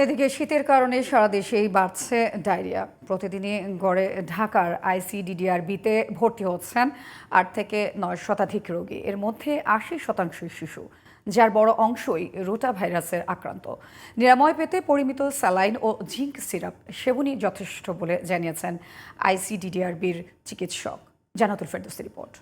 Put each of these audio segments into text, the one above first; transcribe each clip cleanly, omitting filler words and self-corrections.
এদিকে শীতের কারণে সারা দেশেই বাড়ছে ডায়রিয়া। প্রতিদিনই গড়ে ঢাকার আইসিডিডিআরবিতে ভর্তি হচ্ছেন ৮ থেকে ৯ শতাধিক রোগী। এর মধ্যে ৮০% শিশু, যার বড় অংশই রোটা ভাইরাসের আক্রান্ত। নিরাময় পেতে পরিমিত স্যালাইন ও জিঙ্ক সিরাপ সেবনই যথেষ্ট বলে জানিয়েছেন আইসিডিডিআরবির চিকিৎসক। জান্নাতুল ফেরদৌসীর রিপোর্ট।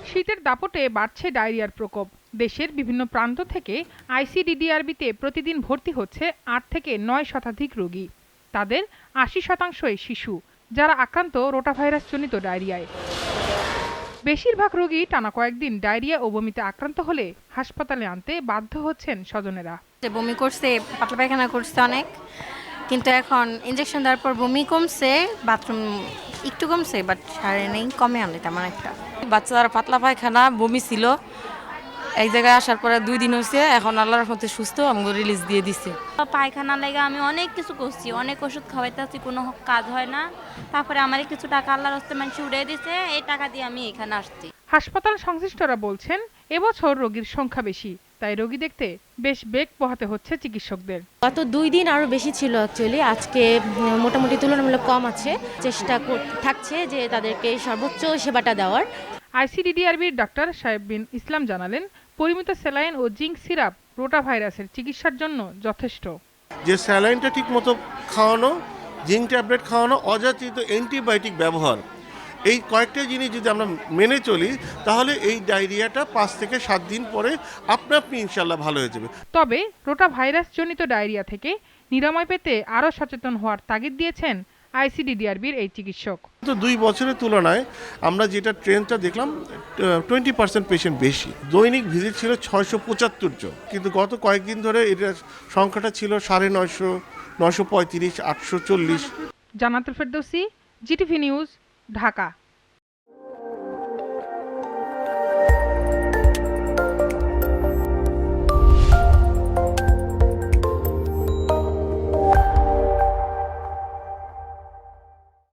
শীতের দাপটে বাড়ছে ডায়রিয়ার প্রকোপ। দেশের বিভিন্ন প্রান্ত থেকে আইসিডিডিআরবিতে প্রতিদিন ভর্তি হচ্ছে ৮ থেকে ৯ শতাধিক রোগী। তাদের ৮০%ই শিশু, যারা আক্রান্ত রোটাভাইরাসজনিত ডায়রিয়ায়। বেশিরভাগ রোগী টানা কয়েকদিন ডায়রিয়া ও বমিতে আক্রান্ত হলে হাসপাতালে আনতে বাধ্য হচ্ছেন স্বজনেরা। বমি করছে, পাতলা পায়খানা করছে অনেক, কিন্তু এখন ইনজেকশন দেওয়ার পর বমি কমছে, বাথরুম একটু কমছে, বাট সারে নেই, কমে আনলে তেমন একটা। বাচ্চারা পাতলা পায়খানা বমি ছিল, এক জায়গায় আসার পরে 2 দিন হয়েছে, এখন আল্লাহর রহমতে সুস্থ, আমাকে রিলিজ দিয়ে দিছে। পায়খানা লেগে আমি অনেক কিছু করছি, অনেক ওষুধ খাওয়াইতেছি, কোনো কাজ হয় না। তারপরে আমার কিছু টাকা আল্লাহর হস্তে মানুষ উড়িয়ে দিছে, এই টাকা দিয়ে আমি এখানে আসছি। হাসপাতাল সংশ্লিষ্টরা বলছেন, এবছর রোগীর সংখ্যা বেশি, তাই রোগী দেখতে বেশ বেগ পোহাতে হচ্ছে চিকিৎসকদের। গত 2 দিন আরো বেশি ছিল অ্যাকচুয়ালি, আজকে মোটামুটি তুলনামূলক কম আছে। চেষ্টা থাকছে যে তাদেরকে সর্বোচ্চ সেবাটা দেওয়ার। আইসিডিডিআরবির ডাক্তার সাহেব বিন ইসলাম জানালেন, পরিমিত স্যালাইন ও জিঙ্ক সিরাপ রোটা ভাইরাসের চিকিৎসার জন্য যথেষ্ট। যে স্যালাইনটা ঠিকমতো খাওয়ানো, জিঙ্ক ট্যাবলেট খাওয়ানো, অযাচিত অ্যান্টিবায়োটিক ব্যবহার, এই কয়েকটা জিনিস যদি আমরা মেনে চলি, তাহলে এই ডায়রিয়াটা 5 থেকে 7 দিন পরে আপনা আপনি ইনশাল্লাহ ভালো হয়ে যাবে। তবে রোটা ভাইরাসজনিত ডায়রিয়া থেকে নিরাময় পেতে আরও সচেতন হওয়ার তাগিদ দিয়েছেন আইসিডিডিআরবির এই চিকিৎসক। তো 2 বছরের তুলনায় আমরা যেটা ট্রেন্ডটা দেখলাম, 20% পেশেন্ট বেশি। দৈনিক ভিজিট ছিল 675 জন, কিন্তু গত কয়েকদিন ধরে এটার সংখ্যাটা ছিল 950, 935, 840। জান্নাতুল ফেরদৌসী, জিটিভি নিউজ, ঢাকা।